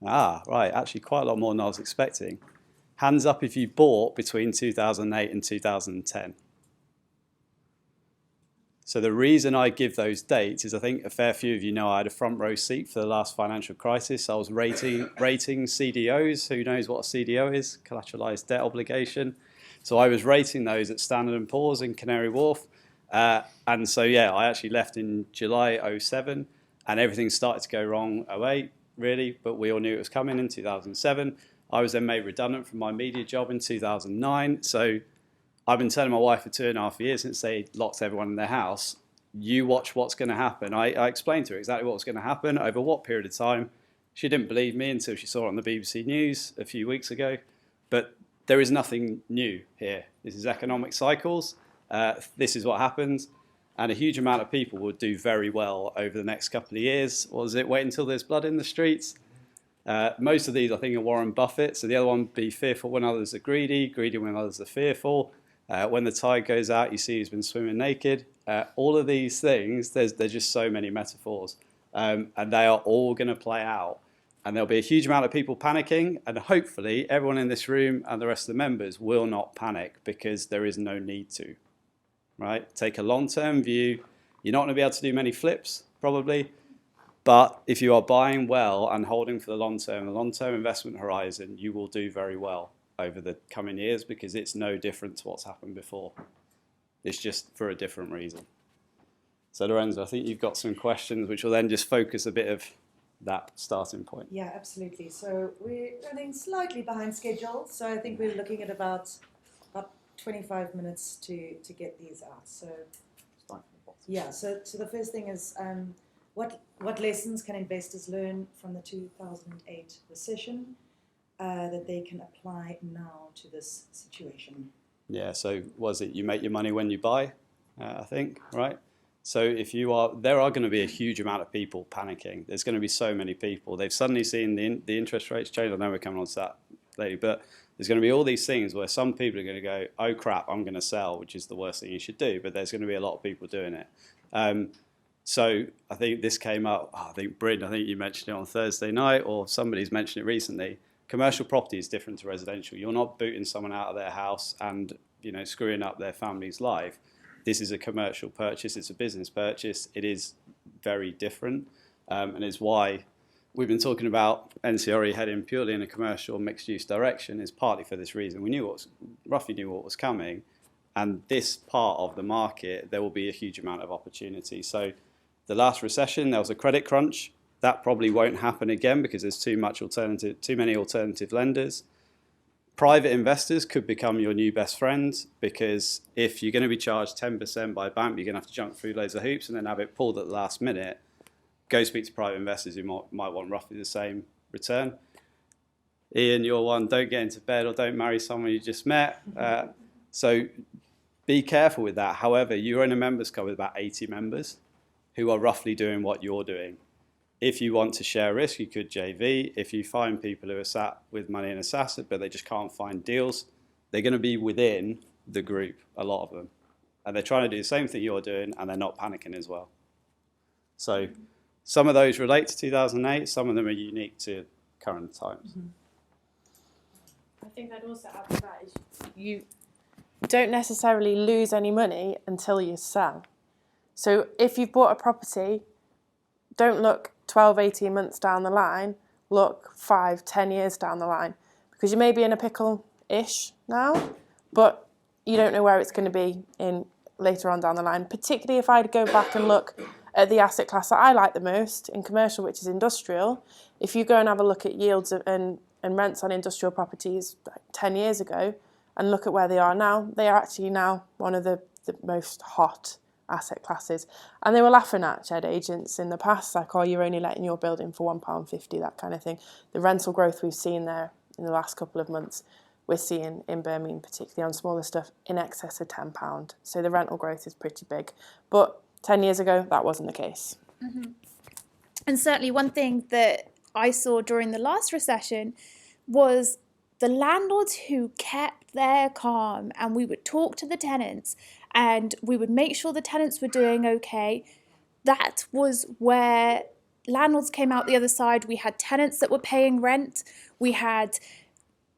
Ah, right, actually quite a lot more than I was expecting. Hands up if you bought between 2008 and 2010. So the reason I give those dates is I think a fair few of you know I had a front row seat for the last financial crisis. I was rating CDOs. Who knows what a CDO is? Collateralized debt obligation. So I was rating those at Standard & Poor's in Canary Wharf. And so, yeah, I actually left in July 07 and everything started to go wrong 08, really. But we all knew it was coming in 2007. I was then made redundant from my media job in 2009. So I've been telling my wife for 2.5 years since they locked everyone in their house, you watch what's going to happen. I explained to her exactly what was going to happen, over what period of time. She didn't believe me until she saw it on the BBC News a few weeks ago. But there is nothing new here. This is economic cycles. This is what happens. And a huge amount of people will do very well over the next couple of years. Or is it wait until there's blood in the streets? Most of these, I think, are Warren Buffett. So the other one, be fearful when others are greedy, greedy when others are fearful. When the tide goes out, you see who's been swimming naked. All of these things, there's just so many metaphors. And they are all going to play out. And there'll be a huge amount of people panicking. And hopefully, everyone in this room and the rest of the members will not panic because there is no need to. Right? Take a long-term view. You're not going to be able to do many flips, probably. But if you are buying well and holding for the long-term investment horizon, you will do very well over the coming years because it's no different to what's happened before. It's just for a different reason. So Lorenzo, I think you've got some questions which will then just focus a bit of that starting point. Yeah, absolutely. So we're running slightly behind schedule. So I think we're looking at about 25 minutes to get these out. So yeah, so the first thing is what lessons can investors learn from the 2008 recession that they can apply now to this situation? Yeah, so was it you make your money when you buy, I think, right? So if you are, there are going to be a huge amount of people panicking. There's going to be so many people. They've suddenly seen the interest rates change. I know we're coming on to that later, but there's going to be all these things where some people are going to go, oh crap, I'm going to sell, which is the worst thing you should do. But there's going to be a lot of people doing it. So I think this came up, I think Bryn, I think you mentioned it on Thursday night, or somebody's mentioned it recently. Commercial property is different to residential. You're not booting someone out of their house and screwing up their family's life. This is a commercial purchase. It's a business purchase. It is very different, and it's why we've been talking about NCRE heading purely in a commercial mixed-use direction. Is partly for this reason. We roughly knew what was coming, and this part of the market there will be a huge amount of opportunity. So, the last recession there was a credit crunch. That probably won't happen again because there's too many alternative lenders. Private investors could become your new best friend because if you're going to be charged 10% by a bank, you're going to have to jump through loads of hoops and then have it pulled at the last minute. Go speak to private investors who might want roughly the same return. Ian, you're one, don't get into bed or don't marry someone you just met. So be careful with that. However, you're in a members club with about 80 members who are roughly doing what you're doing. If you want to share risk, you could JV. If you find people who are sat with money in a asset, but they just can't find deals, they're going to be within the group, a lot of them. And they're trying to do the same thing you're doing, and they're not panicking as well. So some of those relate to 2008. Some of them are unique to current times. Mm-hmm. I think I'd also add to that is you don't necessarily lose any money until you sell. So if you've bought a property, don't look 12, 18 months down the line, look 5, 10 years down the line, because you may be in a pickle-ish now, but you don't know where it's going to be in later on down the line, particularly if I'd go back and look at the asset class that I like the most in commercial, which is industrial. If you go and have a look at yields and rents on industrial properties like 10 years ago and look at where they are now, they are actually now one of the most hot asset classes. And they were laughing at shed agents in the past, like, oh, you're only letting your building for £1.50, that kind of thing. The rental growth we've seen there in the last couple of months, we're seeing in Birmingham, particularly on smaller stuff, in excess of £10. So the rental growth is pretty big. But 10 years ago, that wasn't the case. Mm-hmm. And certainly one thing that I saw during the last recession was the landlords who kept their calm, and we would talk to the tenants and we would make sure the tenants were doing okay. That was where landlords came out the other side. We had tenants that were paying rent. We had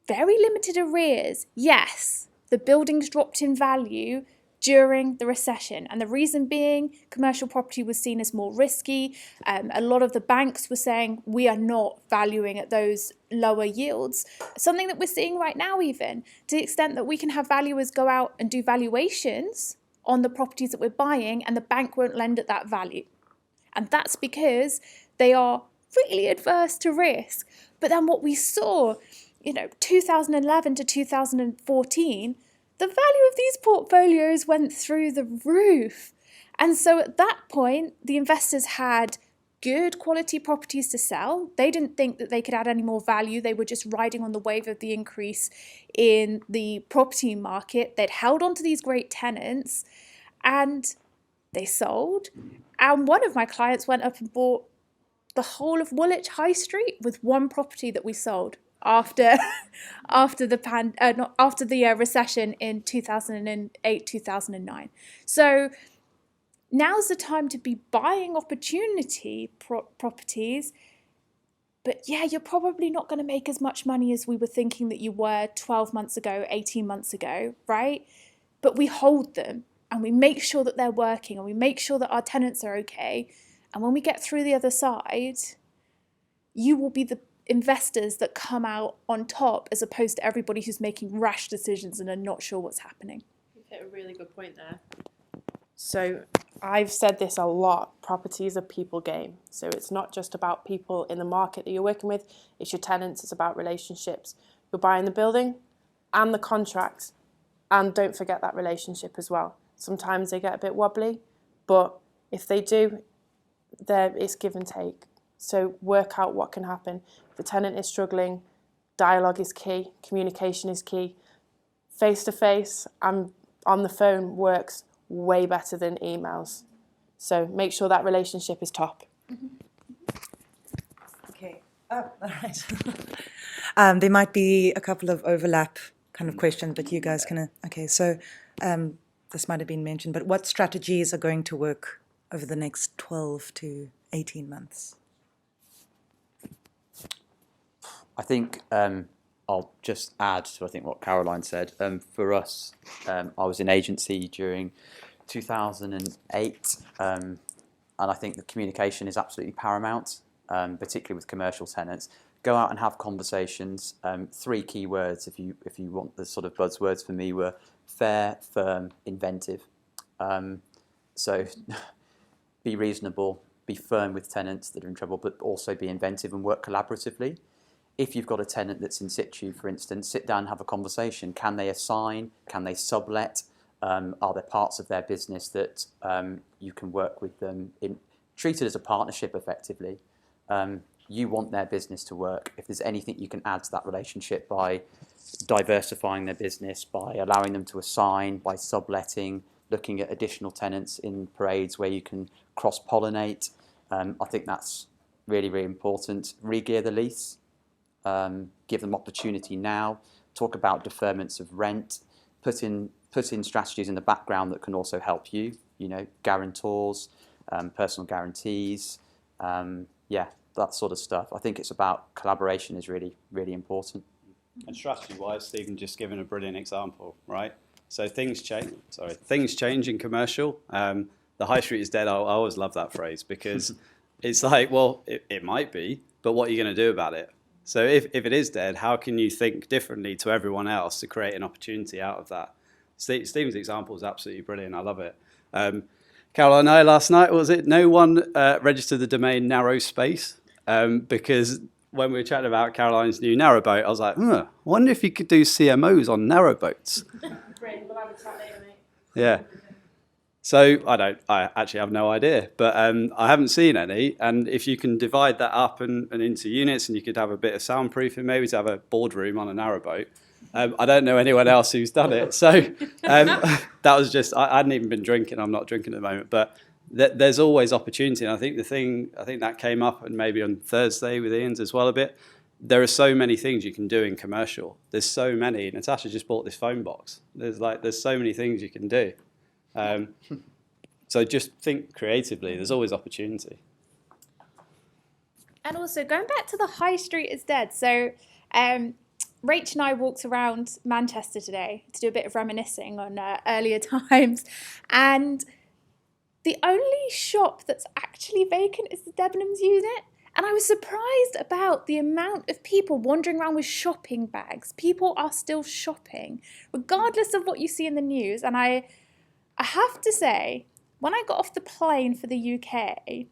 very limited arrears. Yes, the buildings dropped in value during the recession. And the reason being, commercial property was seen as more risky. A lot of the banks were saying, we are not valuing at those lower yields. Something that we're seeing right now even, to the extent that we can have valuers go out and do valuations on the properties that we're buying and the bank won't lend at that value. And that's because they are really adverse to risk. But then what we saw, 2011 to 2014, the value of these portfolios went through the roof. And so at that point, the investors had good quality properties to sell. They didn't think that they could add any more value. They were just riding on the wave of the increase in the property market. They'd held on to these great tenants and they sold. And one of my clients went up and bought the whole of Woolwich High Street with one property that we sold after the recession in 2008, 2009. So now's the time to be buying opportunity properties. But yeah, you're probably not going to make as much money as we were thinking that you were 12 months ago, 18 months ago, right? But we hold them and we make sure that they're working and we make sure that our tenants are okay. And when we get through the other side, you will be the investors that come out on top as opposed to everybody who's making rash decisions and are not sure what's happening. You hit a really good point there. So I've said this a lot, property is a people game. So it's not just about people in the market that you're working with, it's your tenants, it's about relationships. You're buying the building and the contracts, and don't forget that relationship as well. Sometimes they get a bit wobbly, but if they do, it's give and take. So work out what can happen. If the tenant is struggling, dialogue is key, communication is key. Face-to-face and on the phone works way better than emails. So make sure that relationship is top. Okay. Oh, all right. There might be a couple of overlap kind of questions, but you guys can... Okay, so this might have been mentioned, but what strategies are going to work over the next 12 to 18 months? I think I'll just add to what Caroline said. For us, I was in agency during 2008, and I think the communication is absolutely paramount, particularly with commercial tenants. Go out and have conversations. 3 key words, if you want the sort of buzzwords for me, were fair, firm, inventive. So be reasonable, be firm with tenants that are in trouble, but also be inventive and work collaboratively. If you've got a tenant that's in situ, for instance, sit down and have a conversation. Can they assign? Can they sublet? Are there parts of their business that you can work with them in? Treat it as a partnership, effectively. You want their business to work. If there's anything you can add to that relationship by diversifying their business, by allowing them to assign, by subletting, looking at additional tenants in parades where you can cross-pollinate, I think that's really, really important. Re-gear the lease. Give them opportunity now, talk about deferments of rent, put in strategies in the background that can also help you, guarantors, personal guarantees, that sort of stuff. I think it's about collaboration is really, really important. And strategy-wise, Stephen just given a brilliant example, right? So things change in commercial. The high street is dead. I always love that phrase because it's like, well, it might be, but what are you going to do about it? So if it is dead, how can you think differently to everyone else to create an opportunity out of that? Stephen's example is absolutely brilliant. I love it. Carol, I know last night, was it? No one registered the domain narrow space because when we were chatting about Caroline's new narrowboat, I was like, I wonder if you could do CMOs on narrowboats. Great, we'll have a chat later, mate. Yeah. So I actually have no idea, but I haven't seen any. And if you can divide that up and into units, and you could have a bit of soundproofing, maybe to have a boardroom on a narrowboat. I don't know anyone else who's done it. So that was just, I hadn't even been drinking. I'm not drinking at the moment, but there's always opportunity. And I think that came up, and maybe on Thursday with Ian's as well a bit. There are so many things you can do in commercial. There's so many. Natasha just bought this phone box. There's so many things you can do. So just think creatively. There's always opportunity. And also, going back to the high street is dead. So, Rach and I walked around Manchester today to do a bit of reminiscing on earlier times. And the only shop that's actually vacant is the Debenhams unit. And I was surprised about the amount of people wandering around with shopping bags. People are still shopping, regardless of what you see in the news. And I have to say, when I got off the plane for the UK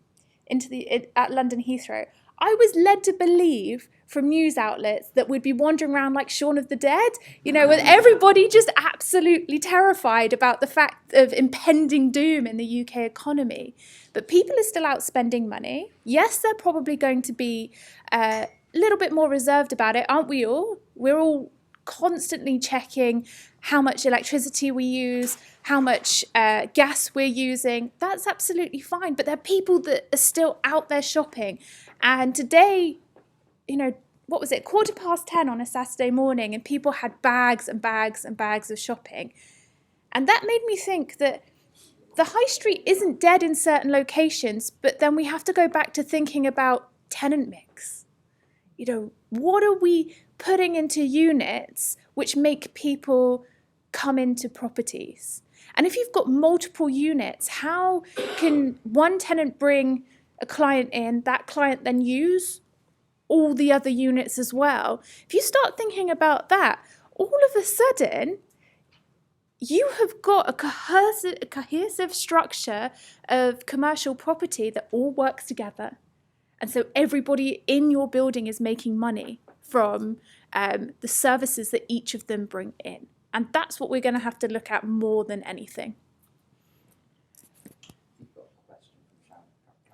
at London Heathrow, I was led to believe from news outlets that we'd be wandering around like Shaun of the Dead, with everybody just absolutely terrified about the fact of impending doom in the UK economy. But people are still out spending money. Yes, they're probably going to be a little bit more reserved about it, aren't we all? We're all constantly checking how much electricity we use, how much gas we're using. That's absolutely fine. But there are people that are still out there shopping. And today, what was it, 10:15 on a Saturday morning, and people had bags and bags and bags of shopping. And that made me think that the high street isn't dead in certain locations, but then we have to go back to thinking about tenant mix. What are we putting into units which make people come into properties? And if you've got multiple units, how can one tenant bring a client in, that client then use all the other units as well? If you start thinking about that, all of a sudden, you have got a cohesive structure of commercial property that all works together. And so everybody in your building is making money from the services that each of them bring in. And that's what we're going to have to look at more than anything.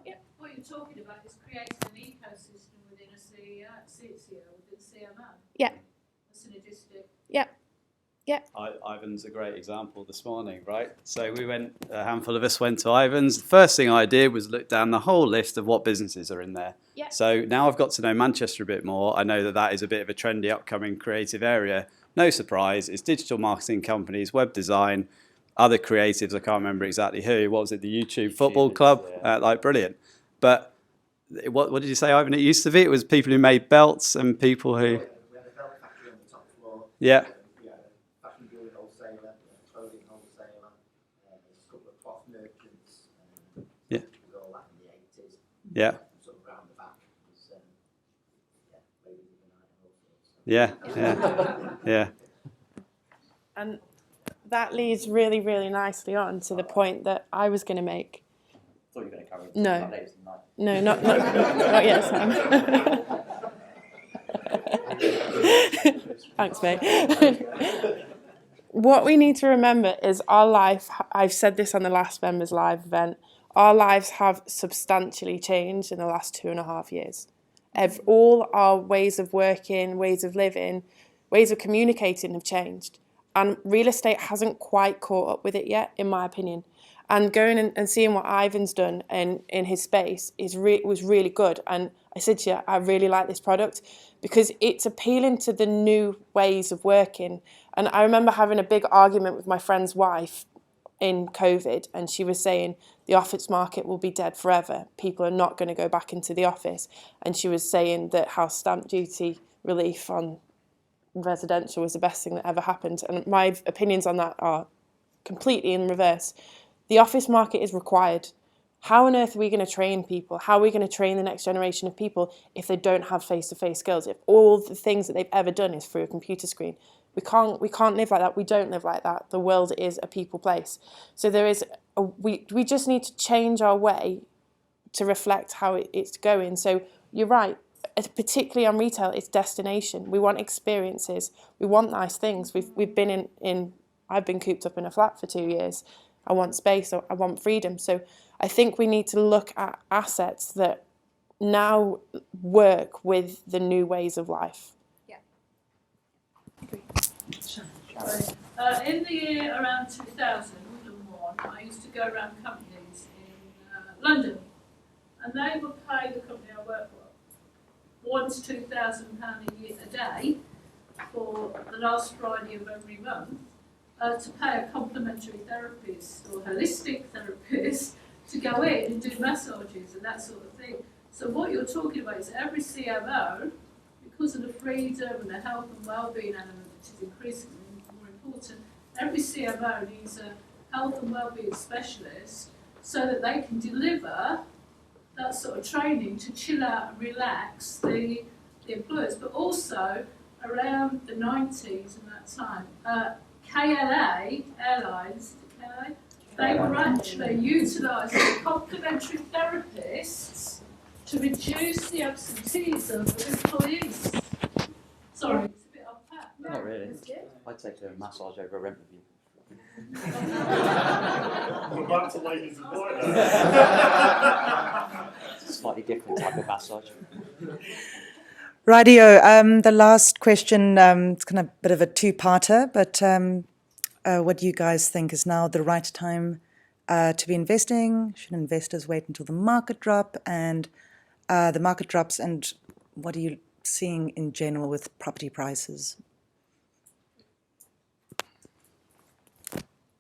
Yeah, what you're talking about is creating an ecosystem within a CMO, within CMO. Yeah. Synergistic. Yeah. Yeah. Ivan's a great example this morning, right? So a handful of us went to Ivan's. The first thing I did was look down the whole list of what businesses are in there. Yeah. So now I've got to know Manchester a bit more. I know that is a bit of a trendy, upcoming creative area. No surprise, it's digital marketing companies, web design, other creatives. I can't remember exactly who. What was it? The YouTube football club? Yeah. Brilliant. But what did you say, Ivan? It used to be, it was people who made belts and people who... We had a belt factory on the top floor. Yeah. We had a fashion jewellery wholesaler, a clothing wholesaler, there's a couple of cloth merchants. Yeah. It was all that in the 80s. Yeah. Sort of round the back was, ladies of the night and all sorts. Yeah. And that leads really, really nicely on to the point that I was going to make. I thought you were going to carry No. on ladies tonight. No, not yet, Sam. Thanks, mate. What we need to remember is our life, I've said this on the last Members Live event, our lives have substantially changed in the last 2.5 years. All our ways of working, ways of living, ways of communicating have changed. And real estate hasn't quite caught up with it yet, in my opinion. And going and seeing what Ivan's done in his space was really good. And I said to you, I really like this product because it's appealing to the new ways of working. And I remember having a big argument with my friend's wife in COVID, and she was saying the office market will be dead forever. People are not going to go back into the office. And she was saying that house stamp duty relief on residential was the best thing that ever happened. And my opinions on that are completely in reverse. The office market is required. How on earth are we going to train people? How are we going to train the next generation of people if they don't have face-to-face skills? If all the things that they've ever done is through a computer screen? We can't live like that. We don't live like that. The world is a people place. So we just need to change our way to reflect how it's going. So you're right. Particularly on retail, it's destination. We want experiences. We want nice things. We've been I've been cooped up in a flat for 2 years. I want space, I want freedom. So I think we need to look at assets that now work with the new ways of life. Yeah. In the year around 2001, I used to go around companies in London, and they would pay the company I work for £1,000 to £2,000 a day for the last Friday of every month. To pay a complementary therapist or holistic therapist to go in and do massages and that sort of thing. So what you're talking about is every CMO, because of the freedom and the health and well-being element, which is increasingly more important, every CMO needs a health and well-being specialist so that they can deliver that sort of training to chill out and relax the employers. But also, around the 90s and that time, KLA Airlines, they were actually utilising complementary therapists to reduce the absenteeism of employees. Sorry, it's a bit off pat. Not really. I'd take a massage over a rent review. We're back to ladies and boys. Slightly different type of massage. Rightio, the last question, it's kind of a bit of a two-parter, but what do you guys think is now the right time to be investing? Should investors wait until the market drops, and what are you seeing in general with property prices?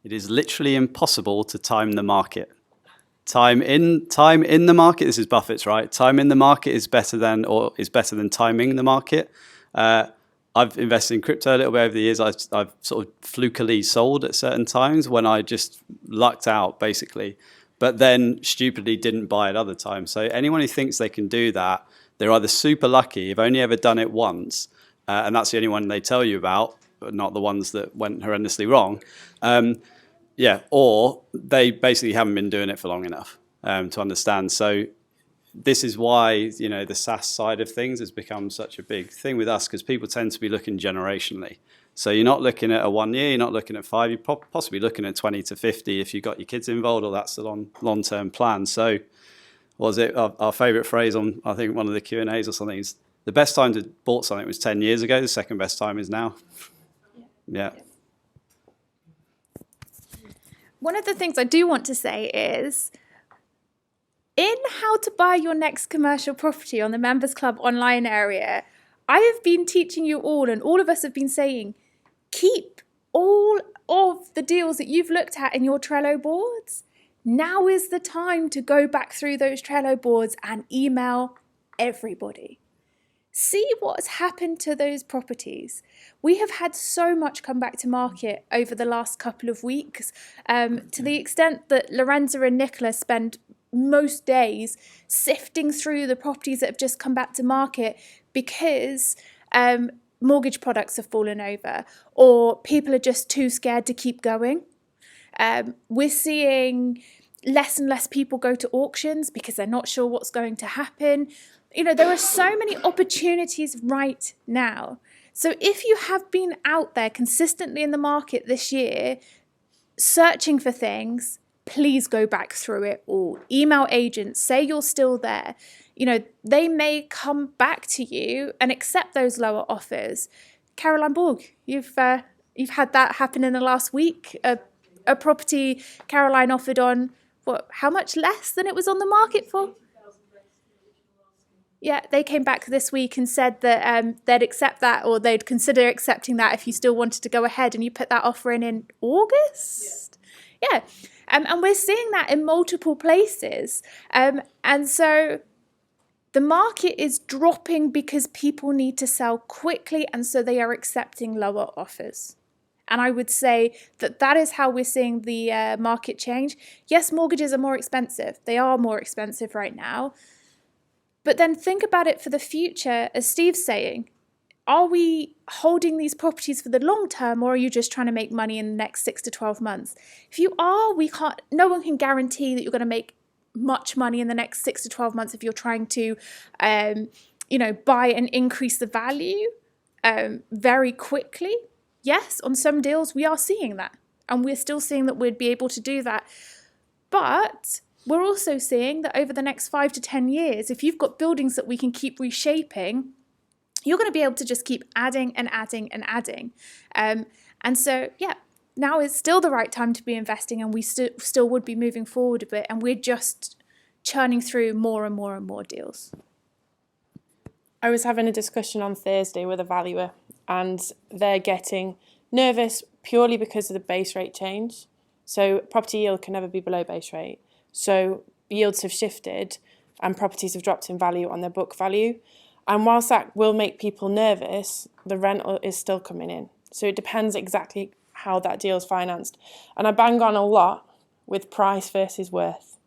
It is literally impossible to time the market. Time in the market. This is Buffett's, right? Time in the market is better than timing the market. I've invested in crypto a little bit over the years. I've sort of flukily sold at certain times when I just lucked out, basically, but then stupidly didn't buy at other times. So anyone who thinks they can do that, they're either super lucky, have only ever done it once, and that's the only one they tell you about, but not the ones that went horrendously wrong. Or they basically haven't been doing it for long enough to understand. So this is why, the SaaS side of things has become such a big thing with us, because people tend to be looking generationally. So you're not looking at a 1 year, you're not looking at 5, you're possibly looking at 20 to 50 if you've got your kids involved, or that's the long-term plan. So what was it? Our favourite phrase on, I think, one of the Q&As or something is, the best time to bought something was 10 years ago, the second best time is now. Yeah. One of the things I do want to say is, in how to buy your next commercial property on the Members Club online area, I have been teaching you all, and all of us have been saying, keep all of the deals that you've looked at in your Trello boards. Now is the time to go back through those Trello boards and email everybody. See what's happened to those properties. We have had so much come back to market over the last couple of weeks, to the extent that Lorenza and Nicola spend most days sifting through the properties that have just come back to market because mortgage products have fallen over, or people are just too scared to keep going. We're seeing less and less people go to auctions because they're not sure what's going to happen. There are so many opportunities right now. So if you have been out there consistently in the market this year, searching for things, please go back through it all. Email agents, say you're still there. They may come back to you and accept those lower offers. Caroline Borg, you've had that happen in the last week. A property Caroline offered on, how much less than it was on the market for? Yeah, they came back this week and said that they'd accept that, or they'd consider accepting that if you still wanted to go ahead, and you put that offer in August? Yeah. And we're seeing that in multiple places. And so the market is dropping because people need to sell quickly, and so they are accepting lower offers. And I would say that is how we're seeing the market change. Yes, mortgages are more expensive. They are more expensive right now. But then think about it for the future, as Steve's saying. Are we holding these properties for the long term, or are you just trying to make money in the next 6 to 12 months? If you are, no one can guarantee that you're going to make much money in the next 6 to 12 months if you're trying to, buy and increase the value very quickly. Yes, on some deals we are seeing that, and we're still seeing that we'd be able to do that. But we're also seeing that over the next 5 to 10 years, if you've got buildings that we can keep reshaping, you're going to be able to just keep adding and adding and adding. And so, now is still the right time to be investing, and we still would be moving forward a bit, and we're just churning through more and more and more deals. I was having a discussion on Thursday with a valuer, and they're getting nervous purely because of the base rate change. So property yield can never be below base rate. So yields have shifted and properties have dropped in value on their book value. And whilst that will make people nervous, the rental is still coming in. So it depends exactly how that deal is financed. And I bang on a lot with price versus worth.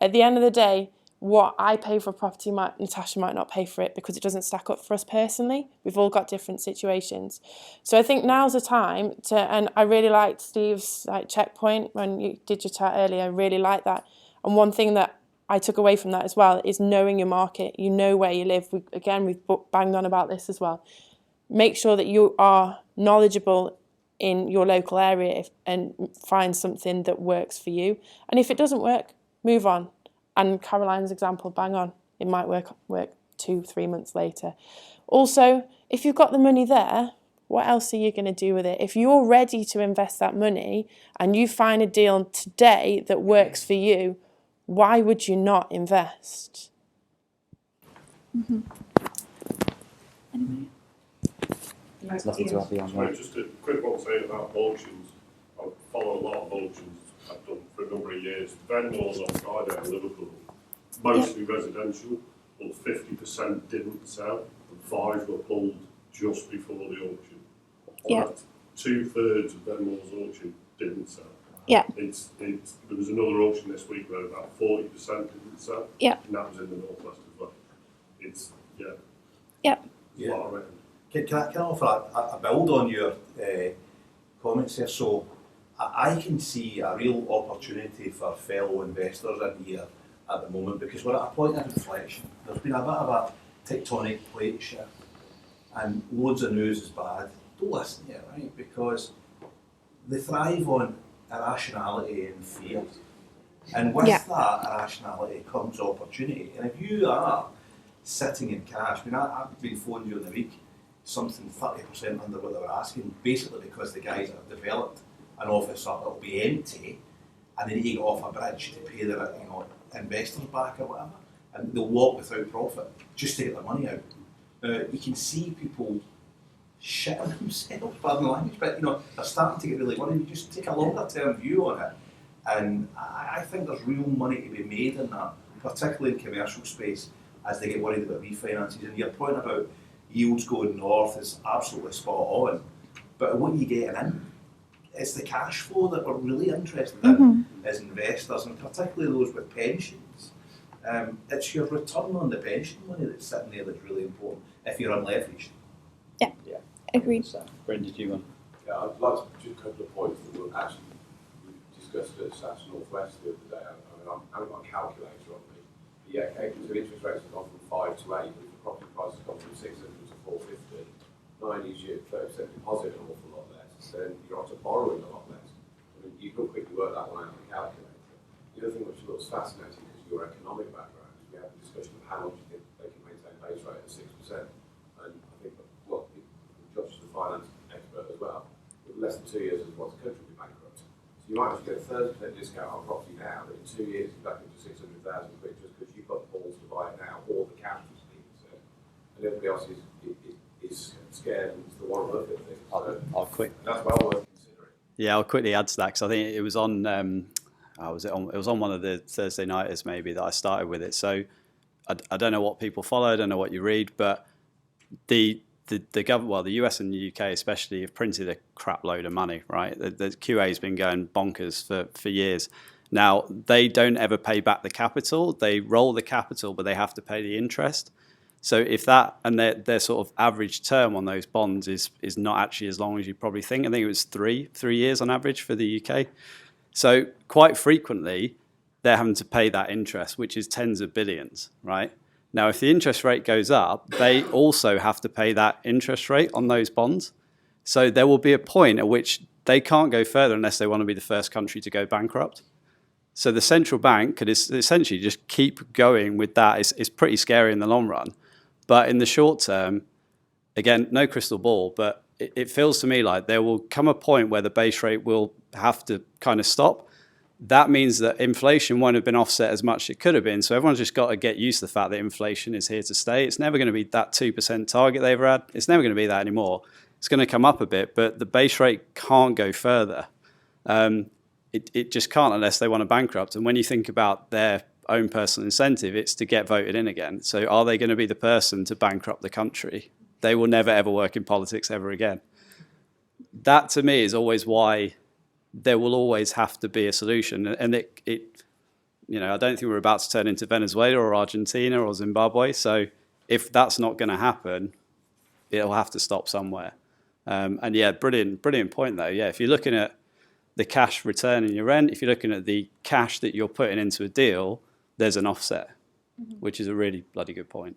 At the end of the day, what I pay for a property, Natasha might not pay for it because it doesn't stack up for us personally. We've all got different situations. So I think now's the time to, and I really liked Steve's checkpoint when you did your chat earlier, I really like that. And one thing that I took away from that as well is knowing your market. You know where you live. We've banged on about this as well. Make sure that you are knowledgeable in your local area and find something that works for you. And if it doesn't work, move on. And Caroline's example, bang on. It might work 2-3 months later. Also, if you've got the money there, what else are you going to do with it? If you're ready to invest that money and you find a deal today that works for you, why would you not invest? Mm-hmm. Anybody? There's nothing to add beyond Sorry, that. just a quick one saying about auctions. I follow a lot of auctions. I've done for a number of years. Vendors on Friday in Liverpool, mostly residential, but 50% didn't sell, and 5 were pulled just before the auction. Yeah. 2/3 of vendors' auction didn't sell. Yeah. There was another auction this week where about 40% didn't sell. Yeah. And that was in the northwest as well. Yeah. A lot of reckon. Can I offer a build on your comments there? So I can see a real opportunity for fellow investors in here at the moment because we're at a point of inflection. There's been a bit of a tectonic plate shift and loads of news is bad. Don't listen to it, right? Because they thrive on irrationality and fear. And with that irrationality comes opportunity. And if you are sitting in cash, I mean, I've been phoned during the week, something 30% under what they were asking, basically because the guys that have developed an office up, it'll be empty, and they need to get off a bridge to pay their investors back or whatever, and they'll walk without profit just to get their money out. You can see people shitting themselves, pardon the language, but they're starting to get really worried. You just take a longer term view on it, and I think there's real money to be made in that, particularly in commercial space, as they get worried about refinances. And your point about yields going north is absolutely spot on, but what are you getting in? It's the cash flow that we're really interested in as investors, and particularly those with pensions. It's your return on the pension money that's sitting there that's really important if you're unleveraged. Yeah. Agreed. Brendan, did you want? Yeah, I'd like to just a couple of points that we discussed at SAS Northwest the other day. I mean, I haven't got a calculator on me. But yeah, so interest rates have gone from 5 to 8, but the property price has gone from 600 to 450. 9 is your 30% deposit, an awful lot less. Then you're also borrowing a lot less. I mean, you can quickly work that one out on a calculator. The other thing which looks fascinating because of your economic background is we had a discussion of how much you think they can maintain base rate at 6%. And I think, well, Josh is a finance expert as well. With less than 2 years, what's the country be bankrupt? So you might actually get a 30% discount on property now, but in 2 years you're back into 600,000 quid just because you've got the balls to buy it now, or the cash is being said. And everybody else is scared and it's the Warren Buffett thing. So I'll quick. that's well worth considering. Yeah, I'll quickly add to that because I think it was on. It was on one of the Thursday nighters maybe that I started with it. So I don't know what people follow, I don't know what you read, but the government, well, the US and the UK especially, have printed a crap load of money, right? The QA's been going bonkers for years. Now, they don't ever pay back the capital. They roll the capital, but they have to pay the interest. So if that, and their sort of average term on those bonds is not actually as long as you probably think. I think it was three years on average for the UK. So quite frequently, they're having to pay that interest, which is tens of billions, right? Now, if the interest rate goes up, they also have to pay that interest rate on those bonds. So there will be a point at which they can't go further unless they want to be the first country to go bankrupt. So the central bank could essentially just keep going with that. It's pretty scary in the long run. But in the short term, again, no crystal ball, but it feels to me like there will come a point where the base rate will have to kind of stop. That means that inflation won't have been offset as much as it could have been. So everyone's just got to get used to the fact that inflation is here to stay. It's never going to be that 2% target they've had. It's never going to be that anymore. It's going to come up a bit, but the base rate can't go further. It just can't unless they want to bankrupt. And when you think about their own personal incentive, it's to get voted in again. So are they going to be the person to bankrupt the country? They will never ever work in politics ever again. That to me is always why there will always have to be a solution. And it you know, I don't think we're about to turn into Venezuela or Argentina or Zimbabwe. So if that's not going to happen, it'll have to stop somewhere. And yeah, brilliant point though. Yeah, if you're looking at the cash return in your rent, if you're looking at the cash that you're putting into a deal, there's an offset, which is a really bloody good point.